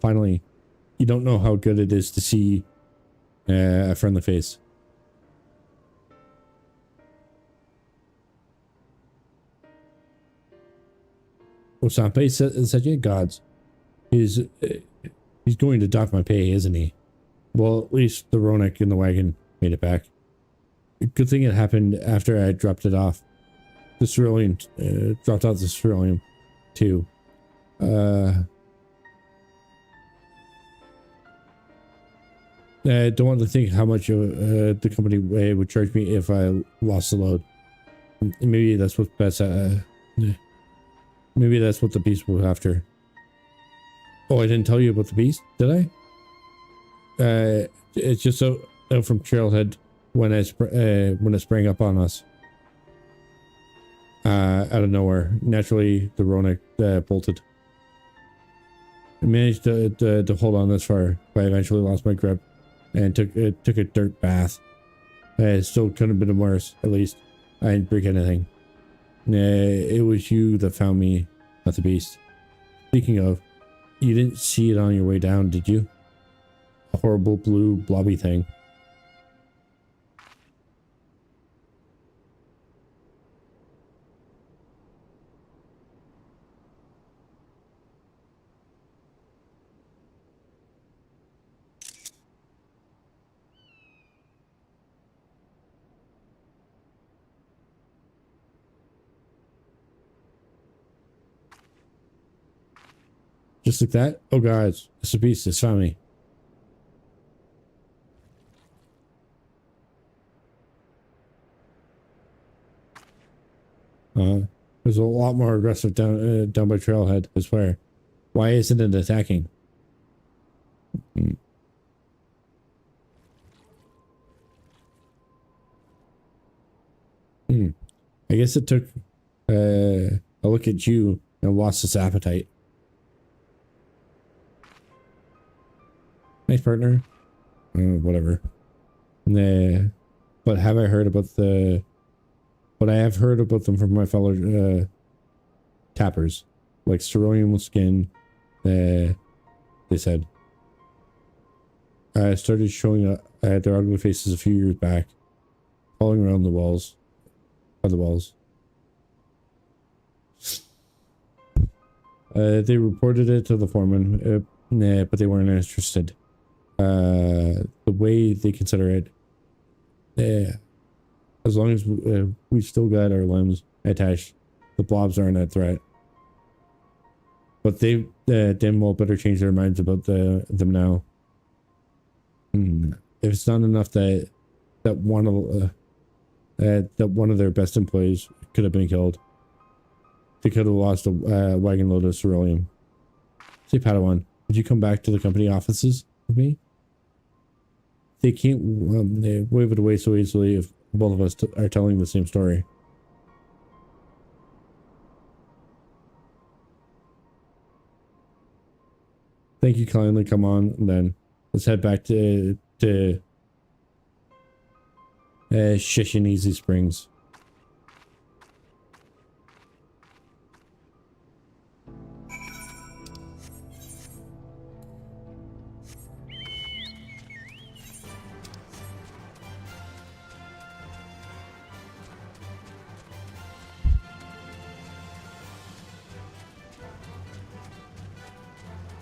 Finally, you don't know how good it is to see a friendly face. What's up? He said, "Yeah, gods. He's going to dock my pay, isn't he?" Well, at least the Ronak in the wagon made it back. Good thing it happened after I dropped it off. The cerulean, dropped out the cerulean, too. I don't want to think how much the company would charge me if I lost the load. Maybe that's what maybe that's what the beast was after. Oh, I didn't tell you about the beast, did I? It's just out from Trailhead when it sprang up on us. Out of nowhere. Naturally, the Ronak bolted. I managed to hold on this far, but I eventually lost my grip and took a dirt bath. It still couldn't have been worse. At least I didn't break anything. It was you that found me, not the beast. Speaking of, you didn't see it on your way down, did you? A horrible blue blobby thing. Just like that? Oh guys, it's a beast, it's found me. There's a lot more aggressive down by Trailhead, I swear. Why isn't it attacking? I guess it took a look at you and lost its appetite. Nice partner. Whatever. Nah. But have I heard about the... But I have heard about them from my fellow tappers. Like cerulean skin. They said. I started showing their ugly faces a few years back. Falling around the walls. By the walls. They reported it to the foreman. But they weren't interested. The way they consider it, as long as we still got our limbs attached, the blobs aren't a threat. But they damn well better change their minds about them now. If it's not enough that one of their best employees could have been killed, they could have lost a wagon load of cerulean. Say, Padawan, would you come back to the company offices with me? They can't wave it away so easily if both of us are telling the same story. Thank you kindly. Come on, then. Let's head back to Shishineezy Springs.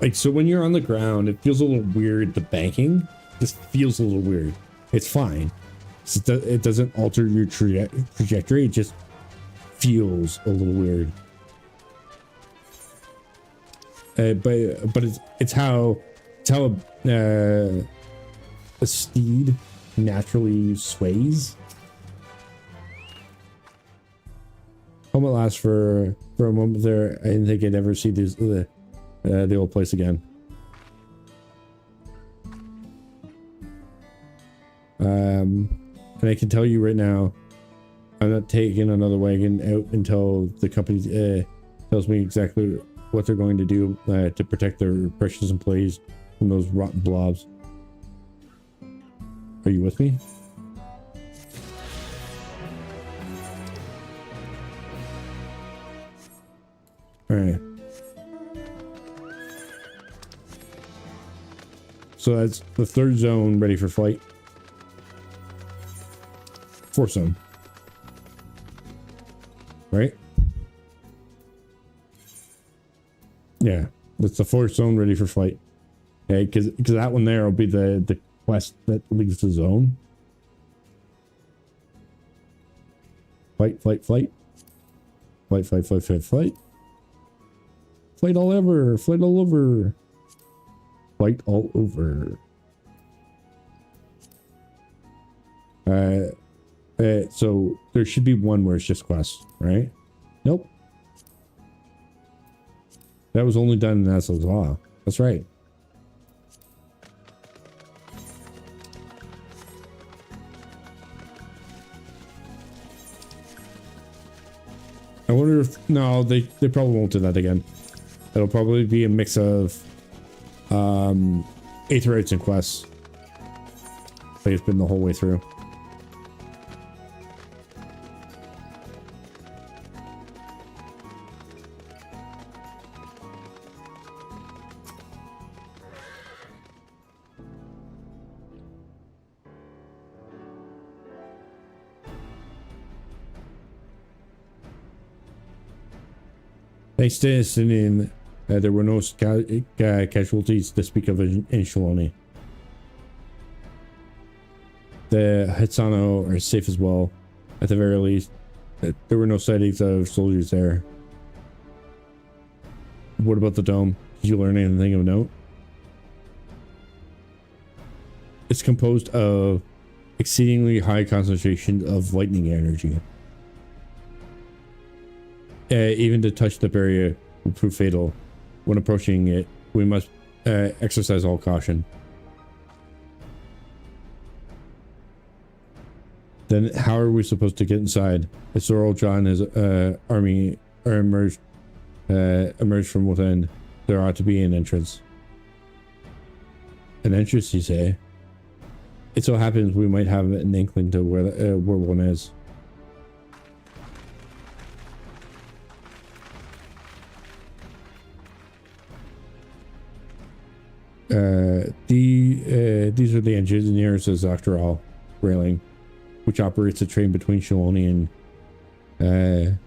Like, so when you're on the ground, it feels a little weird. The banking just feels a little weird. It's fine. It doesn't alter your trajectory. It just feels a little weird. But it's how a steed naturally sways. Home at last for a moment there. I didn't think I'd ever see these the old place again. And I can tell you right now, I'm not taking another wagon out until the company tells me exactly what they're going to do to protect their precious employees from those rotten blobs. Are you with me? All right. So that's the third zone ready for flight. Fourth zone. Right? Yeah, that's the fourth zone ready for flight. Okay, because that one there will be the quest that leaves the zone. Flight, flight, flight. Flight, flight, flight, flight, flight. Flight all over. Flight all over. Flight all over. So there should be one where it's just quests, right? Nope. That was only done in Aslo's Law. That's right. I wonder if... No, they probably won't do that again. It'll probably be a mix of Aetherites and quests. Like it's been the whole way through. Thanks to Estonian, there were no casualties to speak of in Shaloni. The Hitsano are safe as well, at the very least. There were no sightings of soldiers there. What about the dome? Did you learn anything of note? It's composed of exceedingly high concentration of lightning energy. Even to touch the barrier will prove fatal. When approaching it, we must exercise all caution. Then how are we supposed to get inside? If Zorro John and his army are emerged from within, there ought to be an entrance. An entrance, you say? It so happens we might have an inkling to where one is. These are the engineers as after all, railing, which operates a train between Shaloni and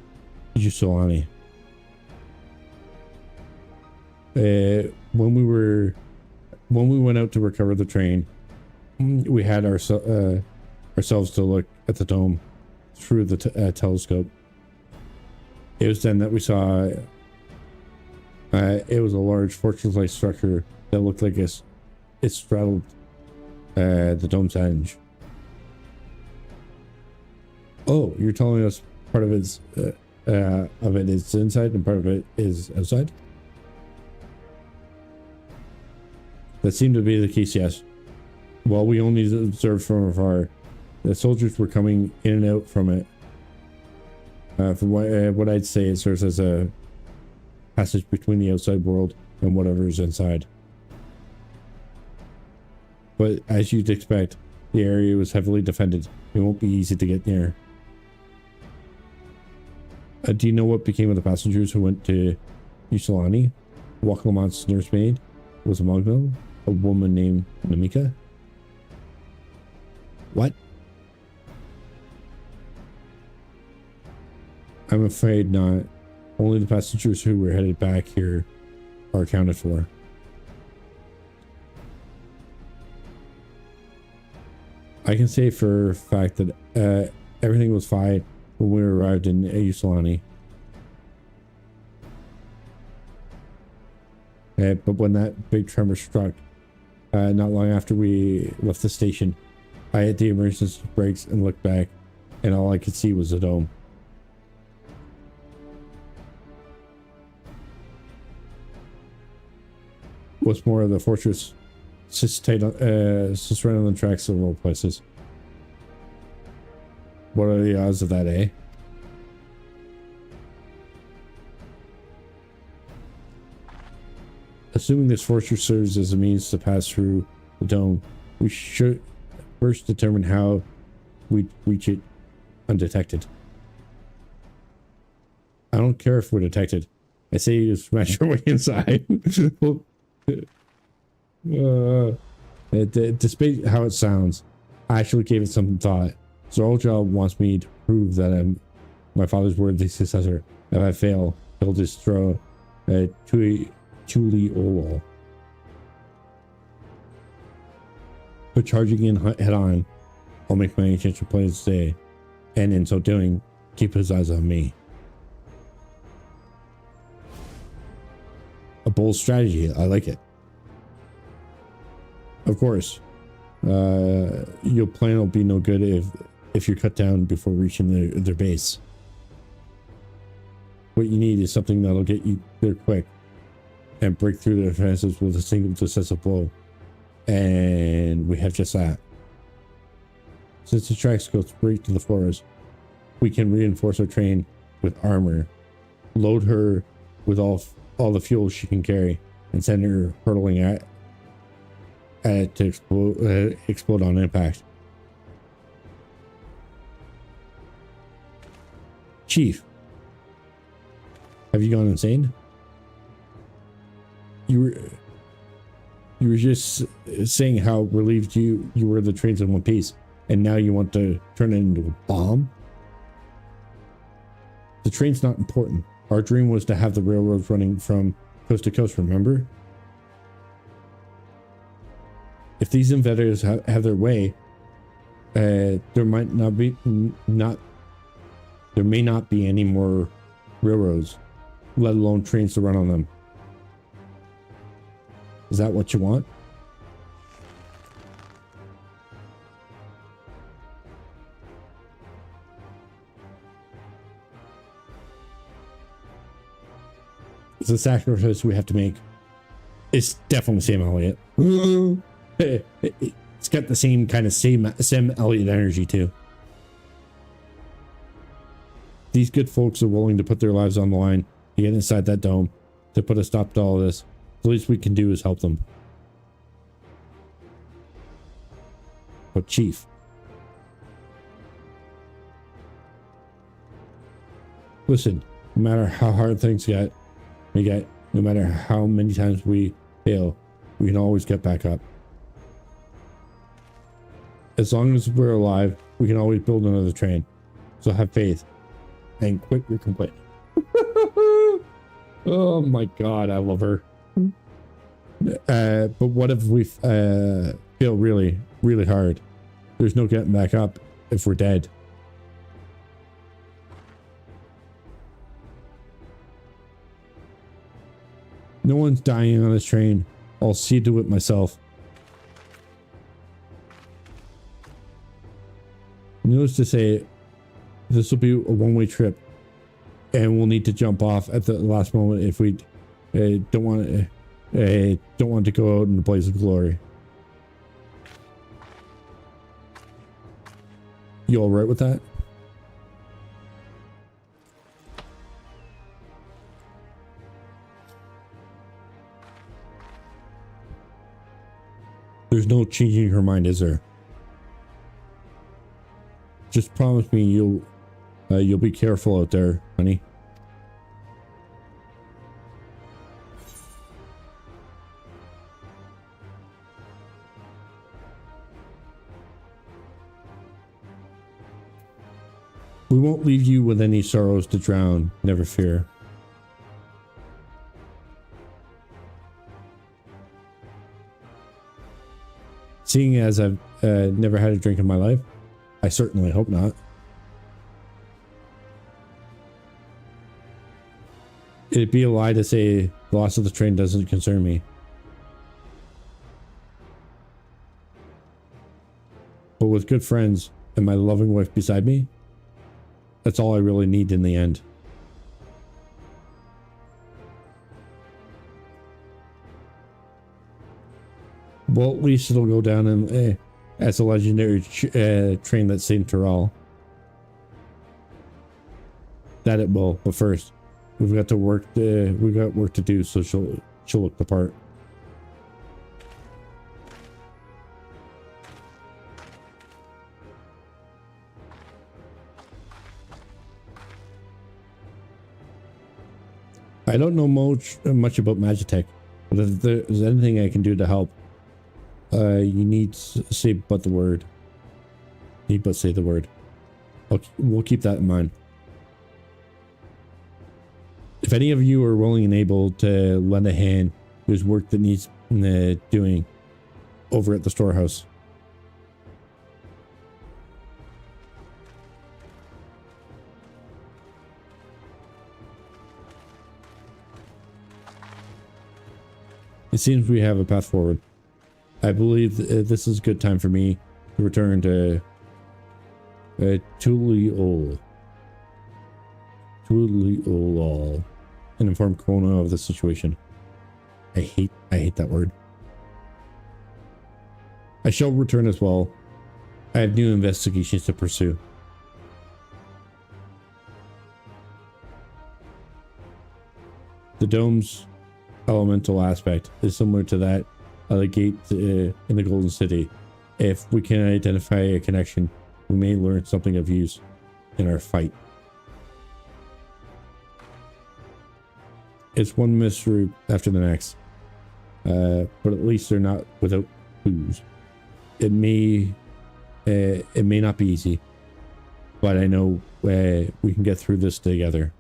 Yusolani. When we went out to recover the train, we had ourselves to look at the dome through the telescope. It was then that we saw it was a large fortress-like structure that looked like it straddled the dome's edge. Oh, you're telling us part of it is inside and part of it is outside? That seemed to be the case, yes. While we only observed from afar, the soldiers were coming in and out from it. From what I'd say, it serves as a passage between the outside world and whatever is inside. But as you'd expect, the area was heavily defended. It won't be easy to get near. Do you know what became of the passengers who went to Yusolani? Wakalamont's nursemaid was among them. A woman named Namika. What? I'm afraid not. Only the passengers who were headed back here are accounted for. I can say for a fact that everything was fine when we arrived in Yusolani. But when that big tremor struck, not long after we left the station, I hit the emergency brakes and looked back, and all I could see was the dome. What's more, the fortress sits right on the tracks of all places. What are the odds of that, eh? Assuming this fortress serves as a means to pass through the dome, we should first determine how we reach it undetected. I don't care if we're detected. I say you smash your way inside. Despite how it sounds, I actually gave it some thought. Eorzea wants me to prove that I'm my father's worthy successor. If I fail, he'll destroy Tuli Olol. But charging in head on, I'll make my intention plain to stay, and in so doing, keep his eyes on me. A bold strategy. I like it. Of course, your plan will be no good if you're cut down before reaching their base. What you need is something that'll get you there quick and break through their defenses with a single decisive blow. And we have just that. Since the tracks go straight to the forest, we can reinforce our train with armor, load her with all the fuel she can carry, and send her hurtling at it to explode on impact. Chief, have you gone insane? You were just saying how relieved you were the trains in one piece, and now you want to turn it into a bomb? The train's not important. Our dream was to have the railroads running from coast to coast, remember? If these invaders have their way, there may not be any more railroads, let alone trains to run on them. Is that what you want? It's a sacrifice we have to make. It's definitely Sam Elliott. It's got the same kind of Sam Elliott energy too. These good folks are willing to put their lives on the line to get inside that dome to put a stop to all this. The least we can do is help them. But Chief, listen, no matter how hard things get, no matter how many times we fail, we can always get back up. As long as we're alive, we can always build another train. So have faith and quit your complaining. Oh my God, I love her. But what if we feel really, really hard? There's no getting back up if we're dead. No one's dying on this train. I'll see to it myself. Needless to say, this will be a one-way trip, and we'll need to jump off at the last moment if we don't want to go out in a blaze of glory. You all right with that? There's no changing her mind, is there? Just promise me you'll be careful out there, honey. We won't leave you with any sorrows to drown, never fear. Seeing as I've never had a drink in my life, I certainly hope not. It'd be a lie to say the loss of the train doesn't concern me. But with good friends and my loving wife beside me, that's all I really need in the end. Well, at least it'll go down in, as a legendary train that saved Tyrell. That it will, but first, we've got work to do, so she'll look the part. I don't know much about Magitech, but if there's anything I can do to help, You need to say but the word. Need but say the word. Okay, we'll keep that in mind. If any of you are willing and able to lend a hand, there's work that needs doing over at the storehouse. It seems we have a path forward. I believe this is a good time for me to return to Tuliol and inform Kona of the situation. I hate that word. I shall return as well. I have new investigations to pursue. The dome's elemental aspect is similar to that of the gate in the Golden City. If we can identify a connection, we may learn something of use in our fight. It's one mystery after the next, but at least they're not without clues. It may not be easy, but I know we can get through this together.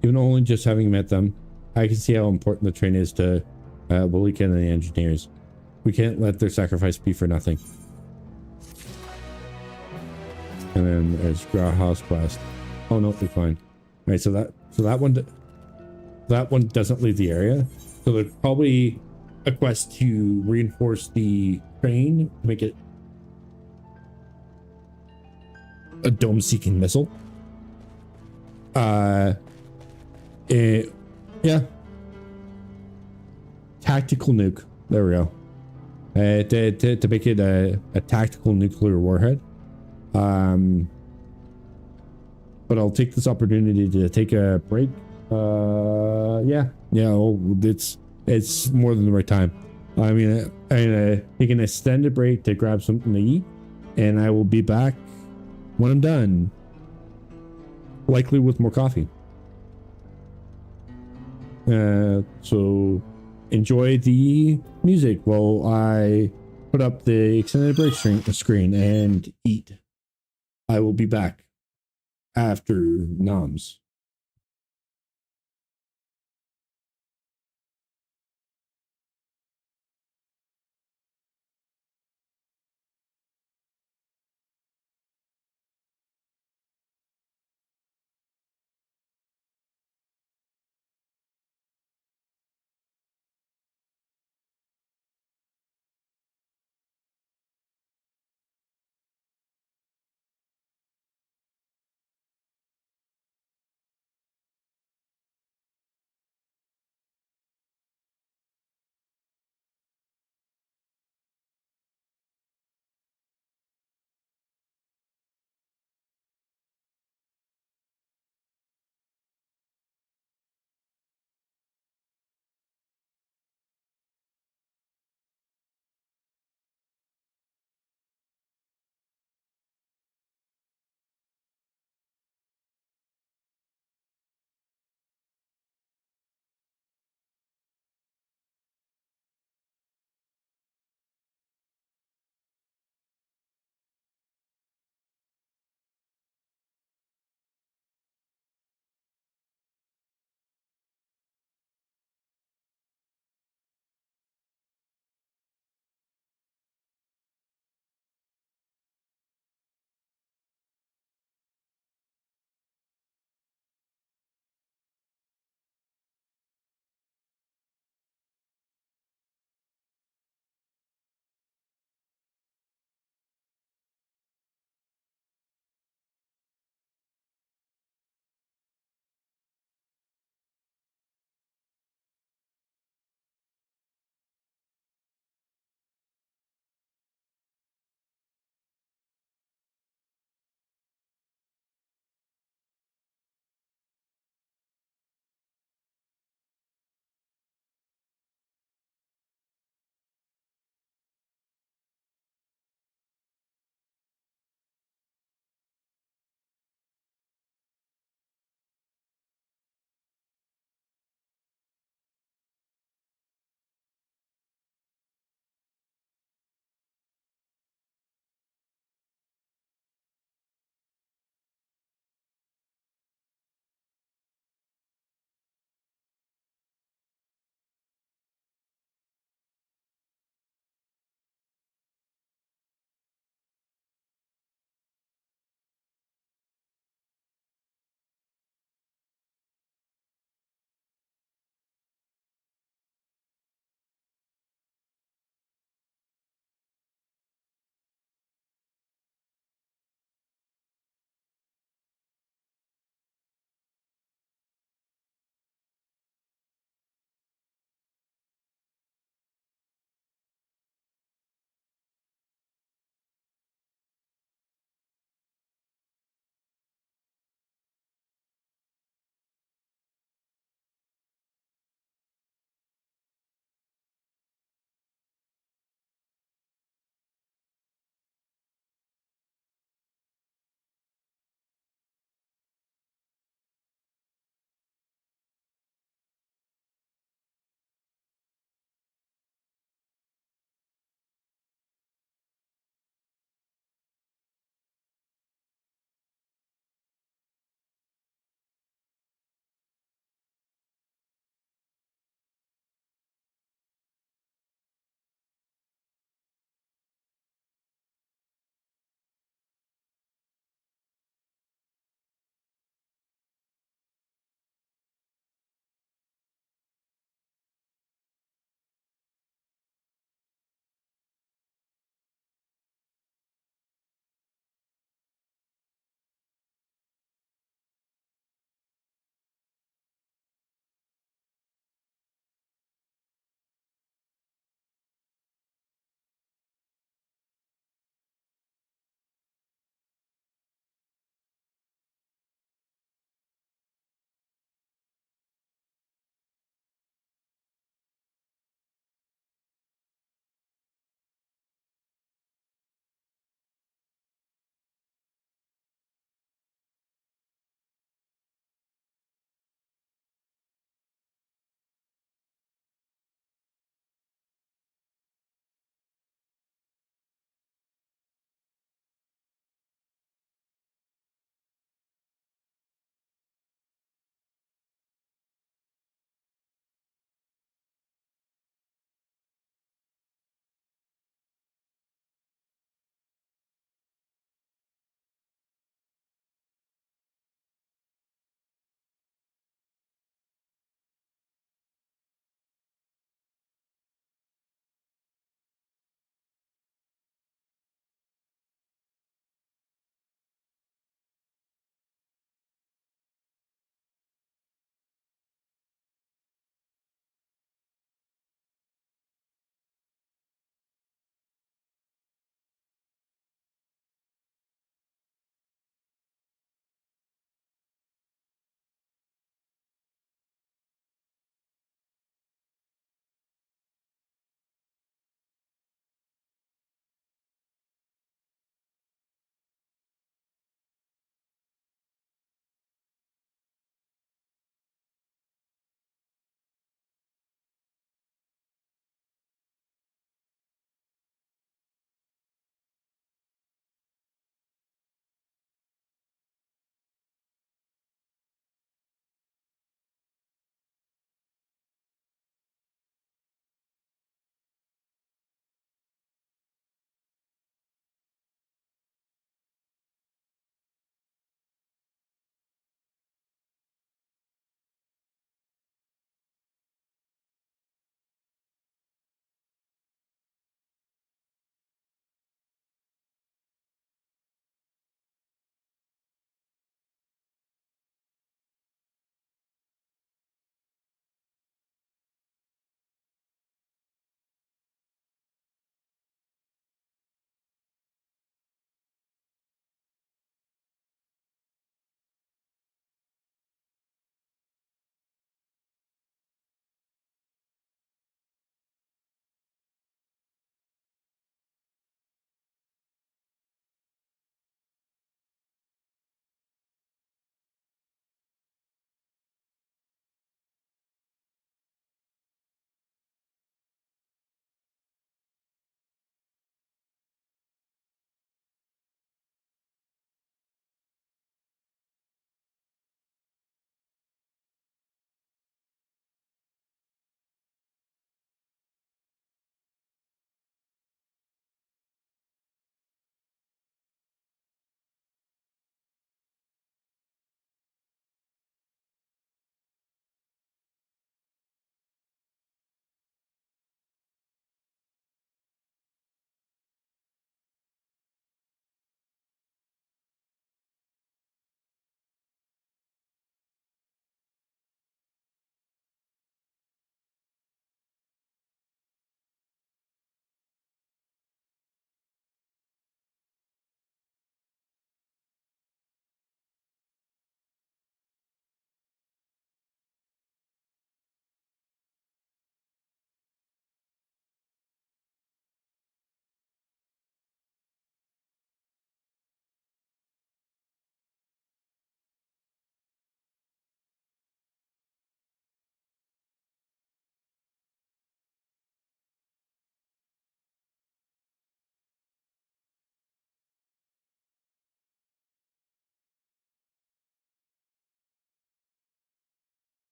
Even only just having met them, I can see how important the train is to Walika and the engineers. We can't let their sacrifice be for nothing. And then there's Grauhaus quest. Oh no, we're fine. All right, so that one doesn't leave the area. So there's probably a quest to reinforce the train to make it a dome-seeking missile. Yeah. Tactical nuke. There we go. To make it a tactical nuclear warhead. But I'll take this opportunity to take a break. Yeah. It's more than the right time. I mean, take an extended break to grab something to eat, and I will be back when I'm done. Likely with more coffee. So enjoy the music while I put up the extended break screen and eat. I will be back after noms.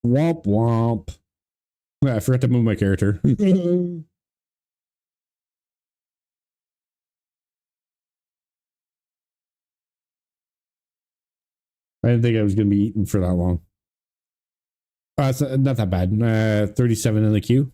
Womp womp. I forgot to move my character. I didn't think I was going to be eaten for that long. It's not that bad. 37 in the queue.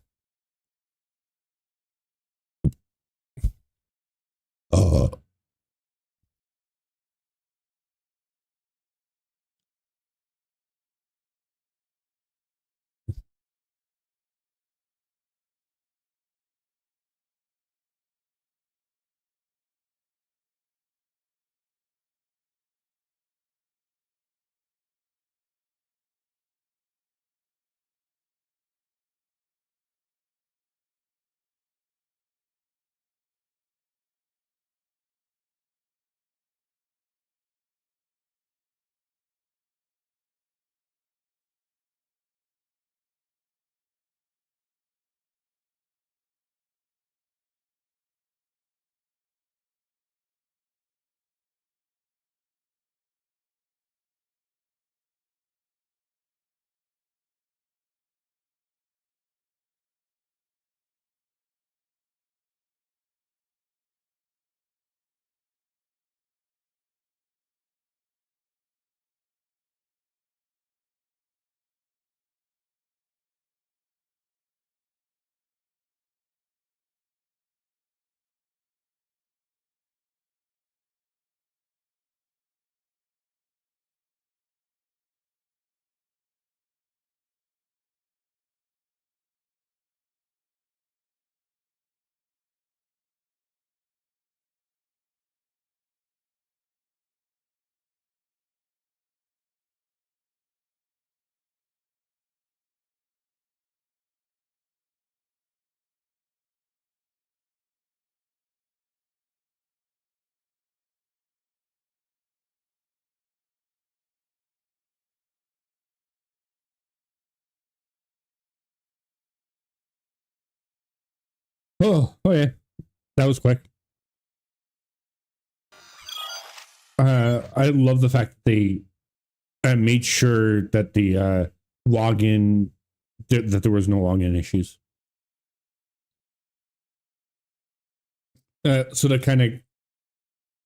Oh yeah. That was quick. I love the fact that they made sure that the login, that there was no login issues. So that kind of,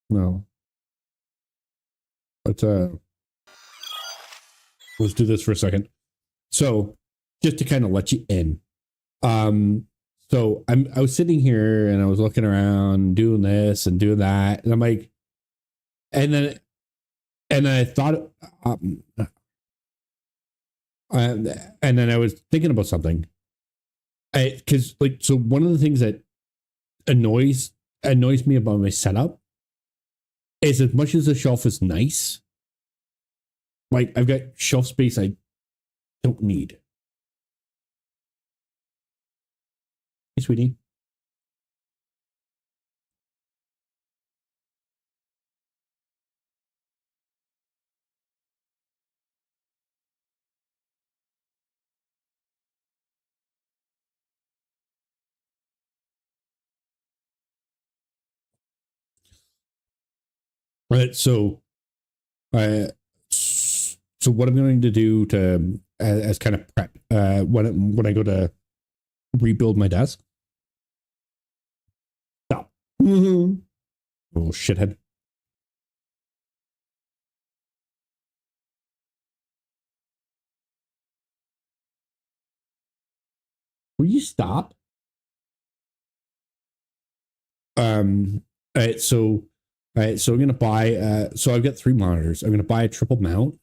no. Let's do this for a second. So just to kind of let you in. So I was sitting here and I was looking around doing this and doing that. And I'm like, and then I thought, and then I was thinking about something. Because like, so one of the things that annoys me about my setup is, as much as the shelf is nice, like I've got shelf space I don't need. Hey, sweetie. Right. So, so what I'm going to do to as kind of prep when I go to rebuild my desk. Stop. Mm-hmm. Oh shithead. Will you stop? Um. All right. So. All right. So I'm gonna buy. So I've got 3 monitors. I'm gonna buy a triple mount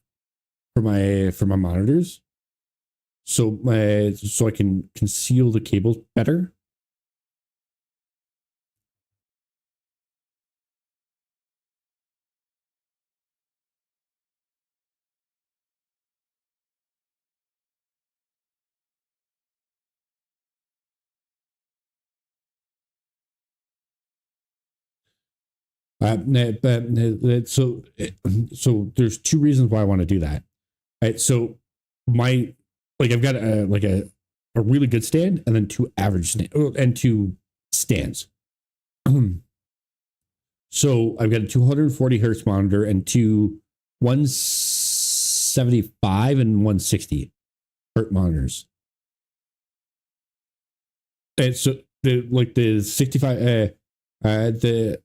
for my monitors. So I can conceal the cables better. So there's 2 reasons why I want to do that. Right. So my, like, I've got a really good stand and then 2 average stand and 2 stands. So I've got a 240 hertz monitor and 2 175 and 160. hurt monitors. And so the 65 the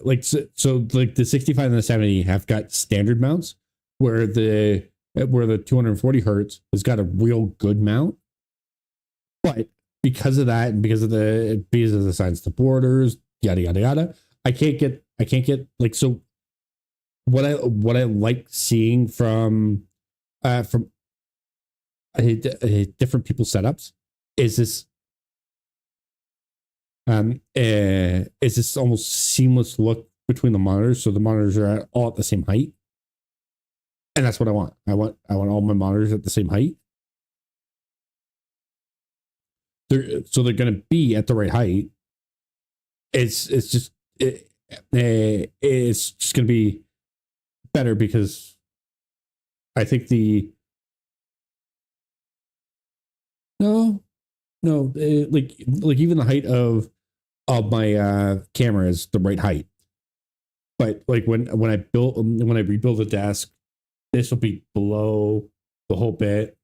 like the 65 and the 70 have got standard mounts where the 240 hertz has got a real good mount, but because of that and because of the size of the borders, yada yada yada, I can't get like, so what I like seeing from different people's setups is this almost seamless look between the monitors, so the monitors are all at the same height, and that's what I want. I want all my monitors at the same height. They're going to be at the right height. It's just going to be better because I think like even the height of my camera is the right height, but like when I rebuild the desk, this will be below the whole bit.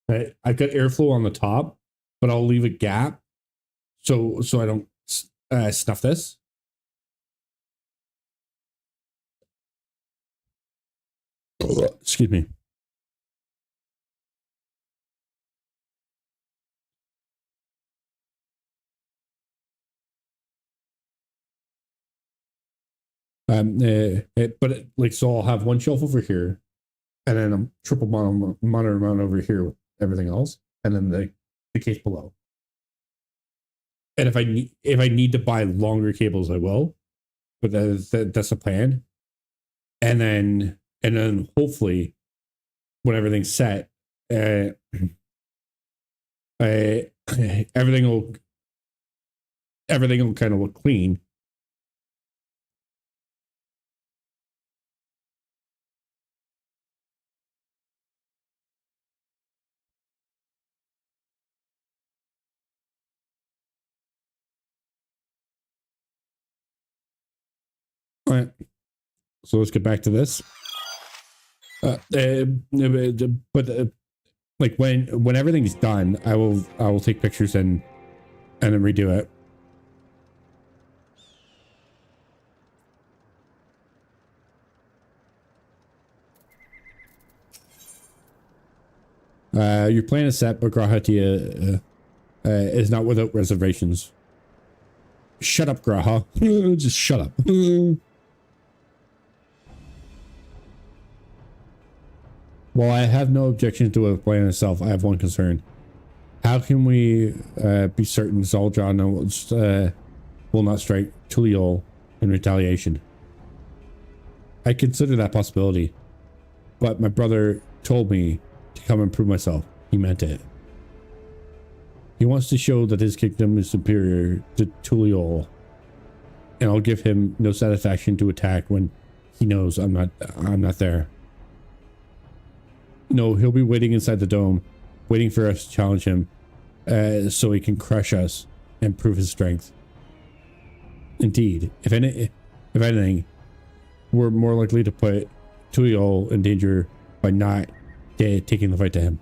Right? I've got airflow on the top, but I'll leave a gap so I don't stuff this. Excuse me. So I'll have one shelf over here, and then a triple monitor mount over here with everything else, and then the case below. And if I need to buy longer cables, I will. But that's the plan. And then hopefully, when everything's set, everything will kind of look clean. All right, so let's get back to this. But like when everything's done, I will take pictures and then redo it. Your plan is set, but Graha is not without reservations. Shut up, Graha. Just shut up. While I have no objection to the plan itself, I have one concern. How can we be certain Zoljan will not strike Tuliol in retaliation? I consider that possibility, but my brother told me to come and prove myself. He meant it. He wants to show that his kingdom is superior to Tuliol, and I'll give him no satisfaction to attack when he knows I'm not there. No, he'll be waiting inside the dome, waiting for us to challenge him, so he can crush us and prove his strength. Indeed, if anything, we're more likely to put Tuliol in danger by not taking the fight to him.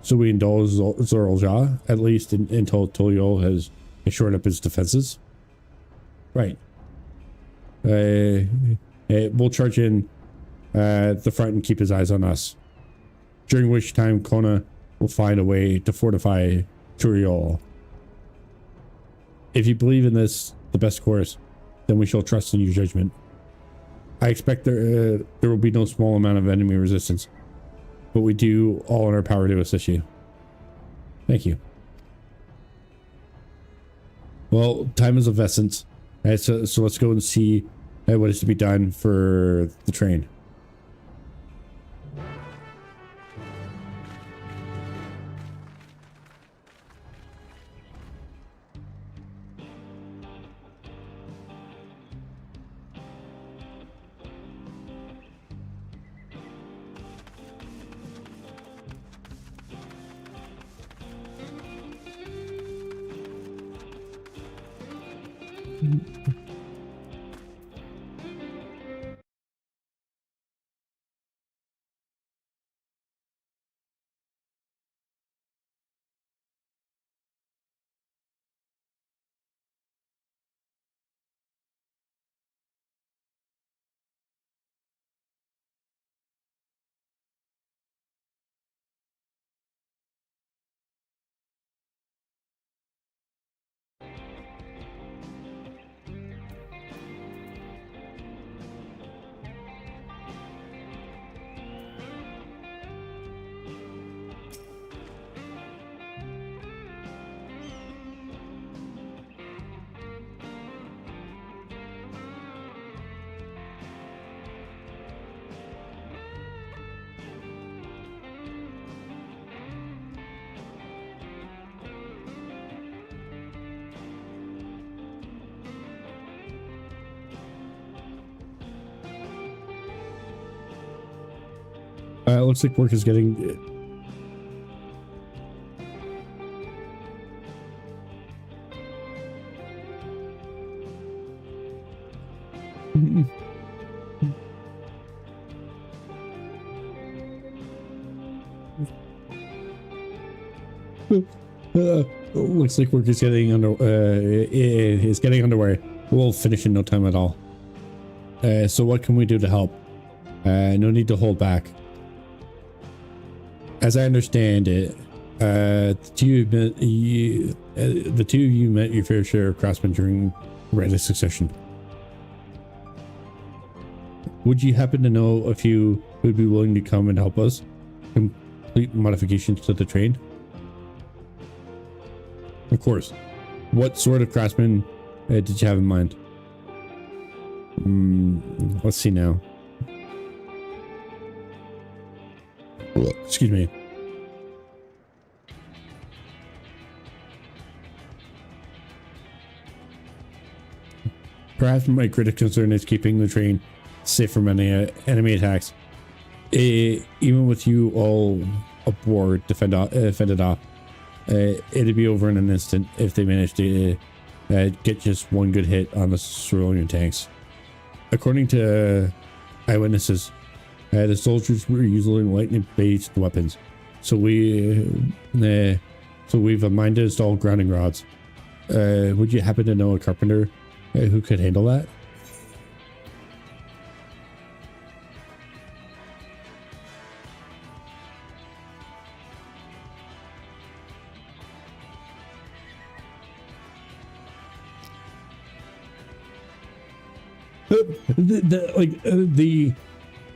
So we indulge Eorzea, at least until Tuliol has shored up his defenses. Right. We'll charge in the front and keep his eyes on us, during which time Kona will find a way to fortify Tuliol. If you believe in this, the best course, then we shall trust in your judgment. I expect there will be no small amount of enemy resistance, but we do all in our power to assist you. Thank you. Well, time is of essence, so let's go and see what is to be done for the train. Looks like work is getting. Looks like work is getting underway. We'll finish in no time at all. So what can we do to help? No need to hold back. As I understand it, the two of you met your fair share of craftsmen during rapid succession. Would you happen to know a few who would be willing to come and help us complete modifications to the train? Of course. What sort of craftsmen did you have in mind? Let's see now. Excuse me. Perhaps my greatest concern is keeping the train safe from any enemy attacks. Even with you all aboard to fend it off, it'd be over in an instant if they managed to get just one good hit on the surrounding tanks. According to eyewitnesses, the soldiers were using lightning-based weapons, so we've a mind to install grounding rods. Would you happen to know a carpenter who could handle that?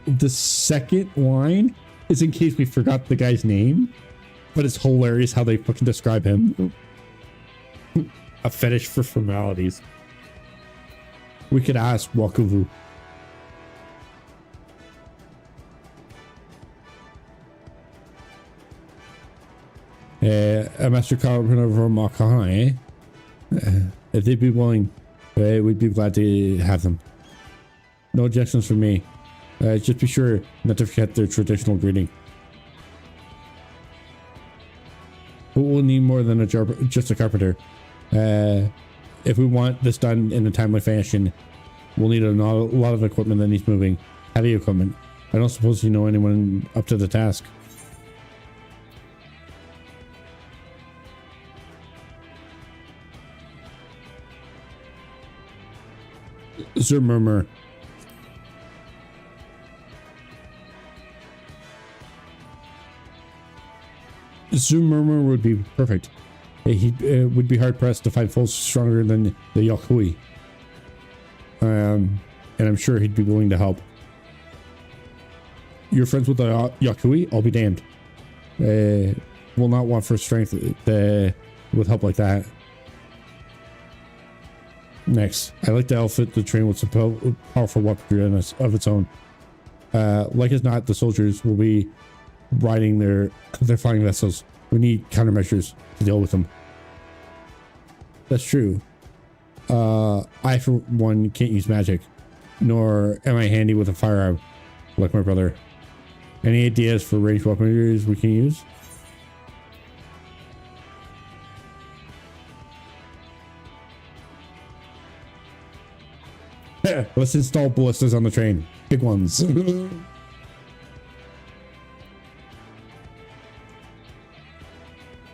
The second line is in case we forgot the guy's name, but it's hilarious how they fucking describe him. A fetish for formalities. We could ask Wakuvu. A master carpenter from Aajmkan, if they'd be willing, we'd be glad to have them. No objections from me. Just be sure not to forget their traditional greeting. But we'll need more than just a carpenter. If we want this done in a timely fashion, we'll need a lot of equipment that needs moving. Heavy equipment. I don't suppose you know anyone up to the task. Murmur. Murmur would be perfect. He would be hard pressed to find foes stronger than the Yakui. And I'm sure he'd be willing to help. You're friends with the Yakui? I'll be damned. Will not want for strength with help like that. Next, I like to outfit the train with some powerful weaponry of its own. Like as not, the soldiers will be riding their flying vessels. We need countermeasures to deal with them. That's true. I, for one, can't use magic, nor am I handy with a firearm, like my brother. Any ideas for ranged weaponry we can use? Let's install ballistas on the train. Big ones.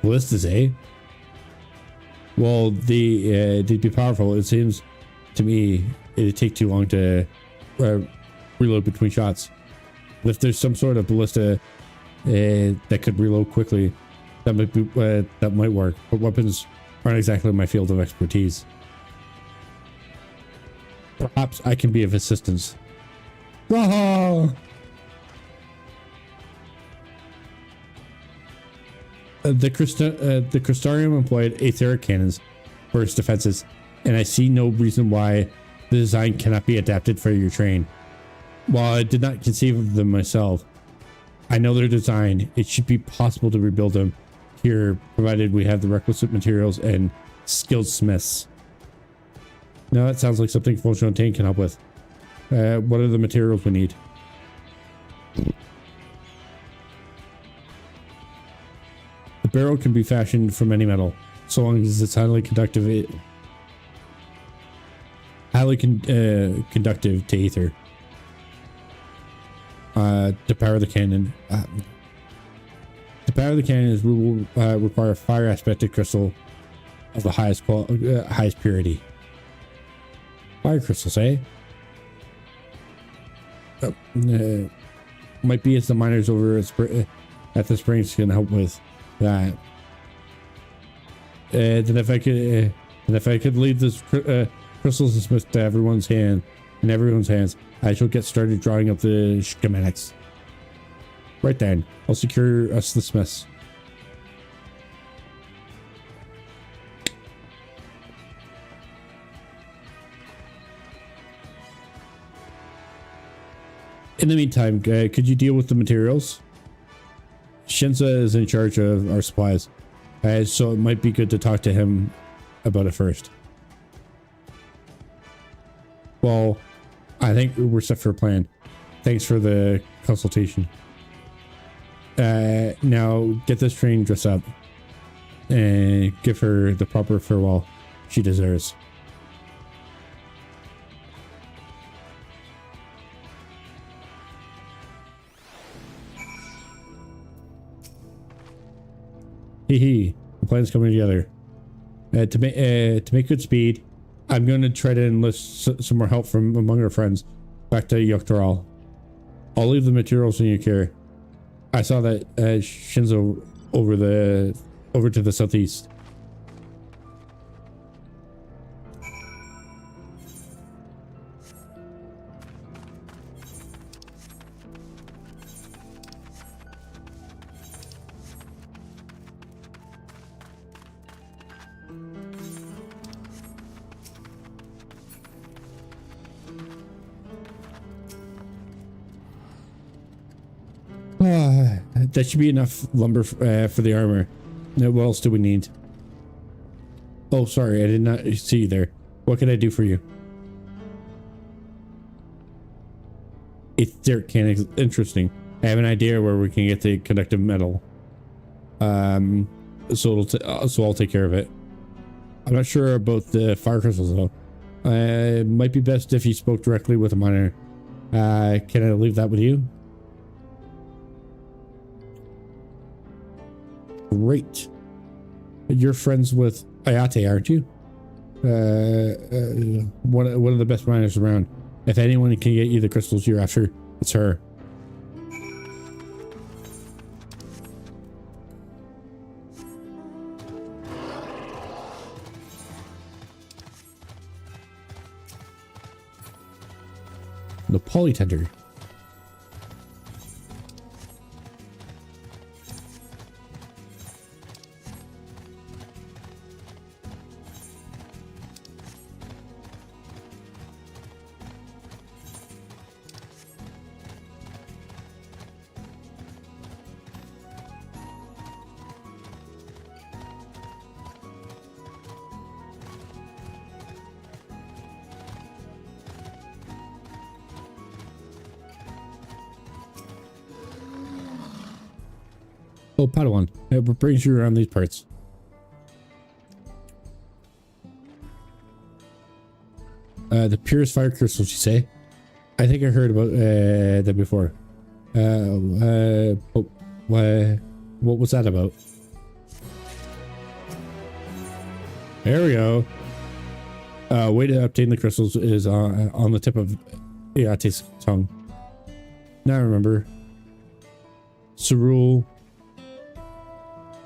Ballistas, eh? Well, they'd be powerful. It seems to me it'd take too long to reload between shots. But if there's some sort of ballista that could reload quickly, that might work. But weapons aren't exactly my field of expertise. Perhaps I can be of assistance. Oh! The Crystarium employed etheric cannons for its defenses, and I see no reason why the design cannot be adapted for your train. While I did not conceive of them myself, I know their design. It should be possible to rebuild them here, provided we have the requisite materials and skilled smiths. Now that sounds like something Fontaine can help with. What are the materials we need? The barrel can be fashioned from any metal, so long as it's highly conductive. Conductive to ether. To power the cannon. To power the cannon, we will require a fire aspected crystal of the highest purity. Fire crystals, eh? Might be as the miners over at the springs can help with that. Then if I could leave this crystals and smith to everyone's hands, I shall get started drawing up the schematics. Right then, I'll secure us the smiths. In the meantime, could you deal with the materials? Shinza is in charge of our supplies, so it might be good to talk to him about it first. Well, I think we're set for a plan. Thanks for the consultation. Now get this train dressed up and give her the proper farewell she deserves. The plan's coming together. To make good speed, I'm going to try to enlist some more help from among our friends back to Yoktaral. I'll leave the materials in your care. I saw that Shinzo over to the southeast. That should be enough lumber for the armor. Now, what else do we need? Oh, sorry, I did not see you there. What can I do for you? Etheric cannon, interesting. I have an idea where we can get the conductive metal. So I'll take care of it. I'm not sure about the fire crystals though. It might be best if you spoke directly with a miner. Can I leave that with you? Great. You're friends with Ayate, aren't you? One of the best miners around. If anyone can get you the crystals you're after, it's her. The polytender. Oh, Padawan. What brings you around these parts? The purest fire crystals, you say? I think I heard about that before. What was that about? There we go. Way to obtain the crystals is on the tip of Iate's tongue. Now I remember. Cerule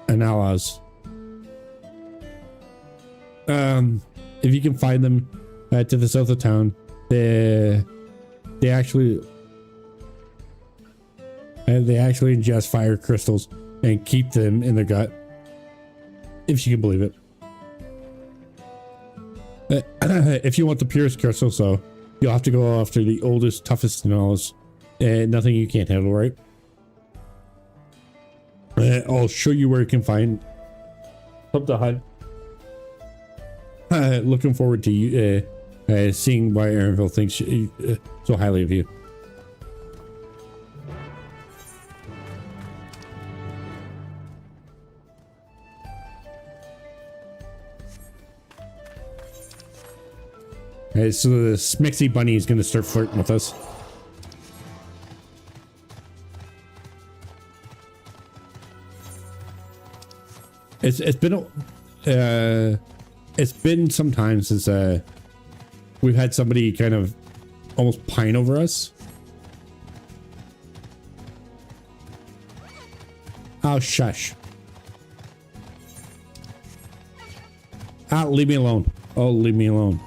analyses. If you can find them to the south of town, they actually ingest fire crystals and keep them in their gut, if you can believe it. If you want the purest crystals, though, you'll have to go after the oldest, toughest knowledge, and nothing you can't handle, right? I'll show you where you can find up the hut. Looking forward to you seeing why Aaronville thinks so highly of you. So the Smixy bunny is going to start flirting with us. It's been some time since we've had somebody kind of almost pine over us. Oh, shush. Ah, leave me alone. Oh, leave me alone.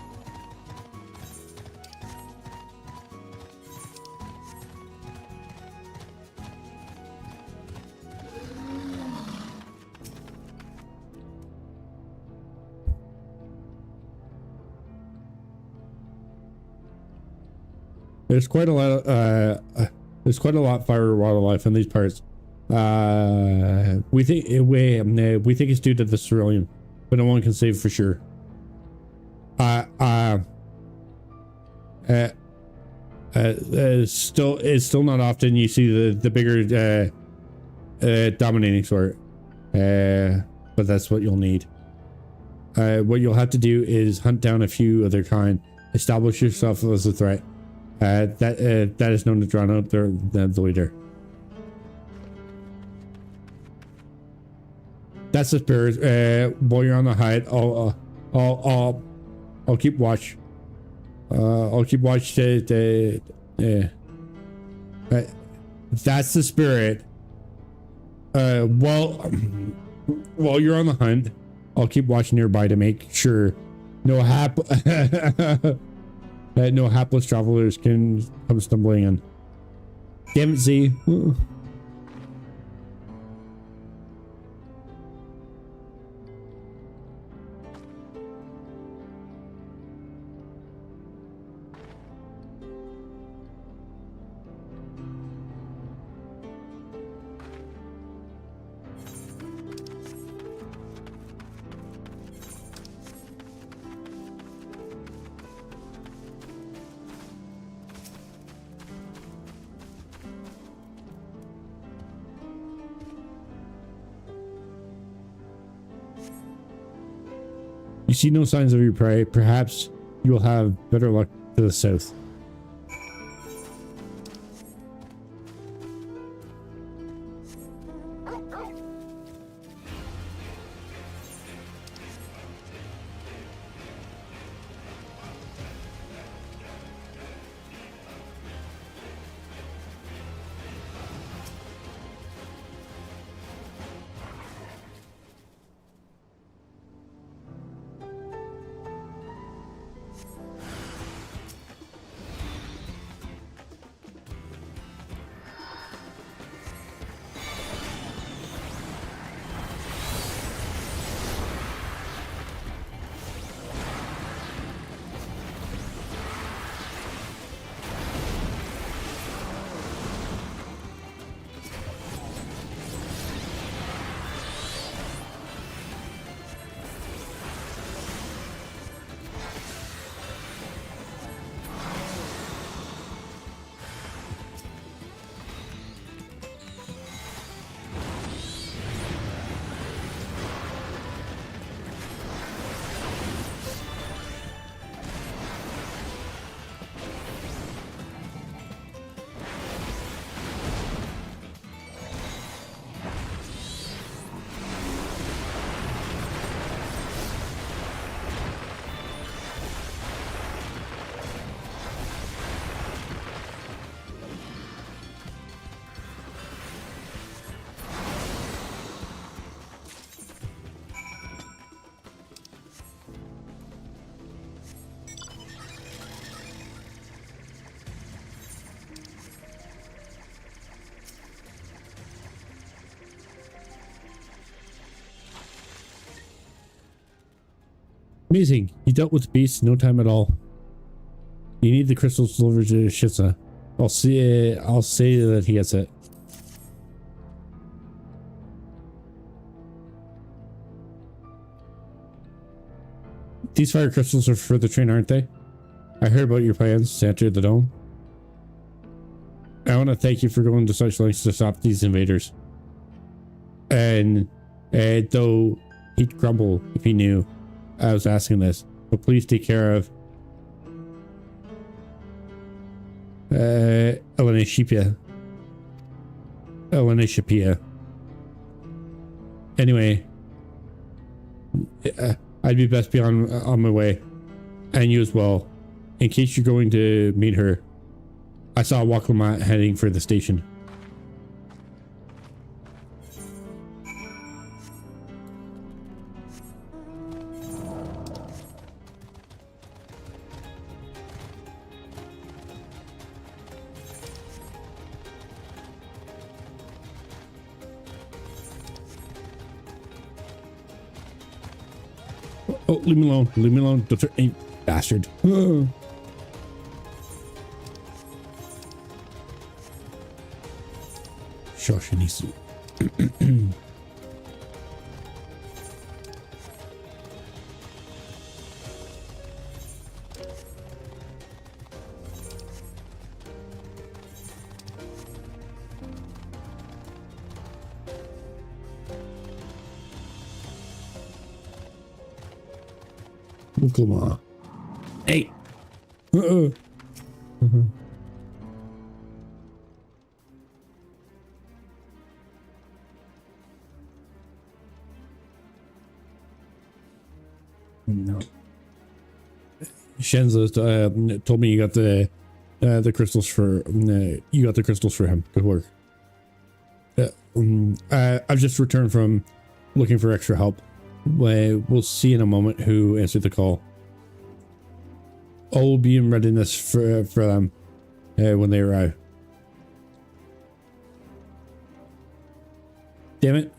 There's quite a lot of fire wildlife in these parts. We think it's due to the cerulean, but no one can say for sure. It's still not often you see the bigger dominating sort. But that's what you'll need. What you'll have to do is hunt down a few of their kind, establish yourself as a threat. That is known to drown out the leader. That's the spirit. While you're on the hide, I'll keep watch. I'll keep watch. That's the spirit. While you're on the hunt, I'll keep watching nearby to make sure no hapless travelers can come stumbling in. Damn it, Z. You see no signs of your prey. Perhaps you will have better luck to the south. Amazing. He dealt with the beast in no time at all. You need the crystals delivered to Shitsa. I'll say that he gets it. These fire crystals are for the train, aren't they? I heard about your plans to enter the dome. I want to thank you for going to such lengths to stop these invaders. And though he'd grumble if he knew I was asking this, but please take care of Elena Shapia. Anyway, I'd be best be on my way, and you as well. In case you're going to meet her, I saw Wakama heading for the station. Oh, leave me alone. Leave me alone. Don't turn, you bastard. Shoshinisu. Come on. Hey. No. Shenza told me you got the crystals for you got the crystals for him. Good work. I've just returned from looking for extra help. We'll see in a moment who answered the call. All will be in readiness for them when they arrive. Damn it.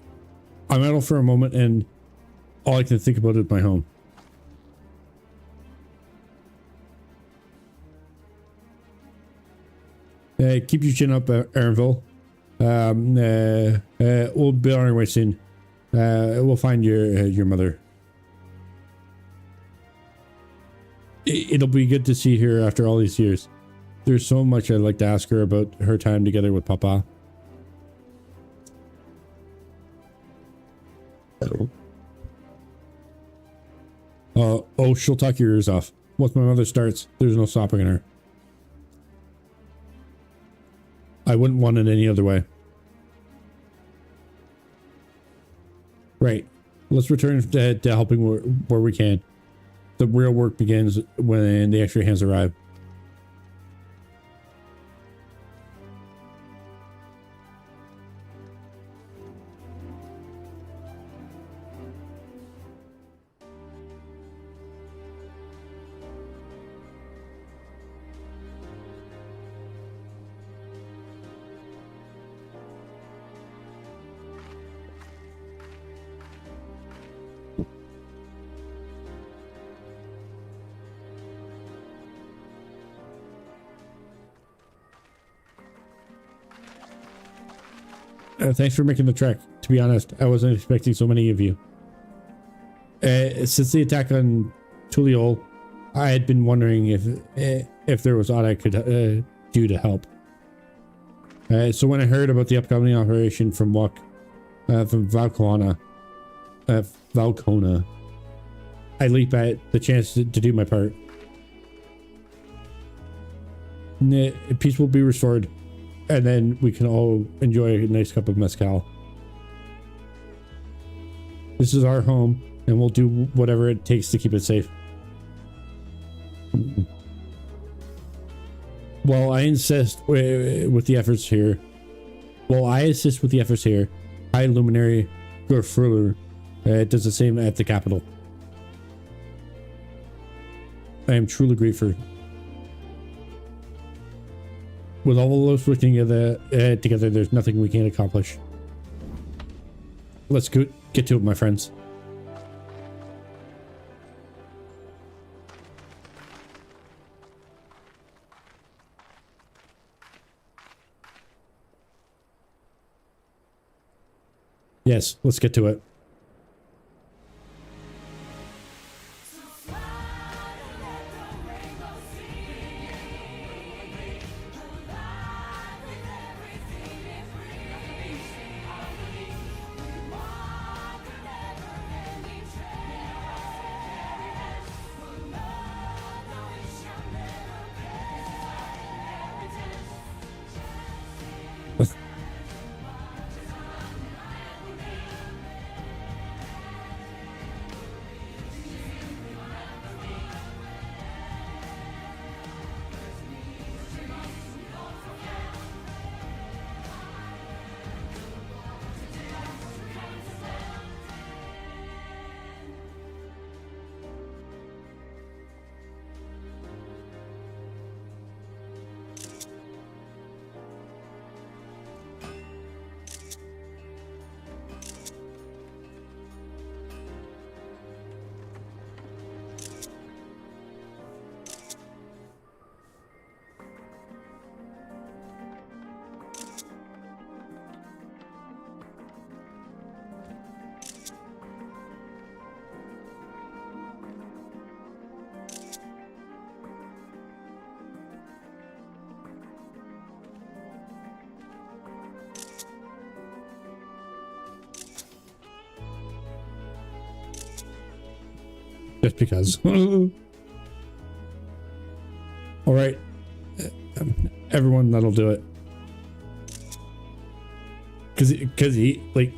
I'm idle for a moment and all I can think about is my home. Keep your chin up, Aaronville. We'll be on our way soon. We'll find your mother. It'll be good to see her after all these years. There's so much I'd like to ask her about her time together with Papa. Oh, she'll talk your ears off. Once my mother starts, there's no stopping her. I wouldn't want it any other way. Right. Let's return to helping where we can. The real work begins when the extra hands arrive. Thanks for making the trek. To be honest, I wasn't expecting so many of you. Since the attack on Tuliol, I had been wondering if there was aught I could do to help. So when I heard about the upcoming operation from Valkona, I leaped at the chance to do my part. Peace will be restored. And then we can all enjoy a nice cup of mezcal. This is our home, and we'll do whatever it takes to keep it safe. While I insist with the efforts here, High Luminary Gorfurler does the same at the capital. I am truly grateful. With all of us working together, there's nothing we can't accomplish. Let's get to it, my friends. Yes, let's get to it. Just because. All right, everyone, that'll do it. Because he, like,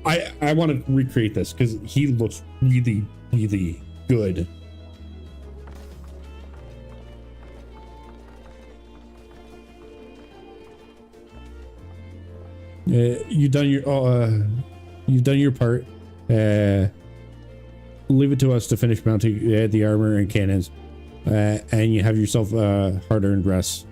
I want to recreate this because he looks really, really good. You've done your part. Leave it to us to finish mounting the armor and cannons, and you have yourself a hard-earned rest.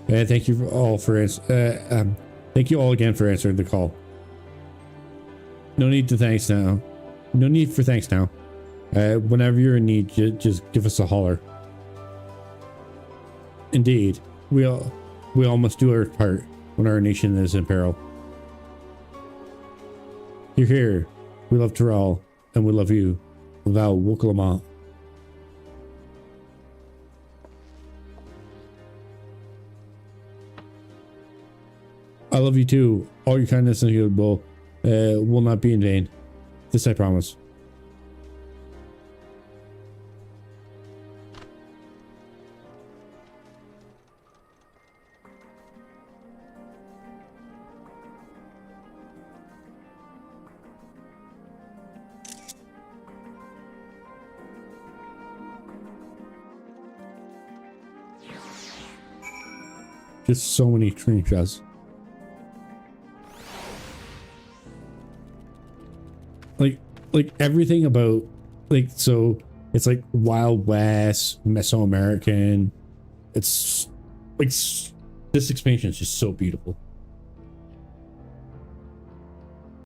Thank you all for thank you all again for answering the call. No need for thanks now. Whenever you're in need, just give us a holler. Indeed, we all must do our part when our nation is in peril. You're here. We love Terrell, and we love you. Thou Wokalama. I love you too. All your kindness and goodwill will not be in vain. This I promise. Just so many screenshots. Like everything about, like, so it's like Wild West, Mesoamerican. It's like this expansion is just so beautiful.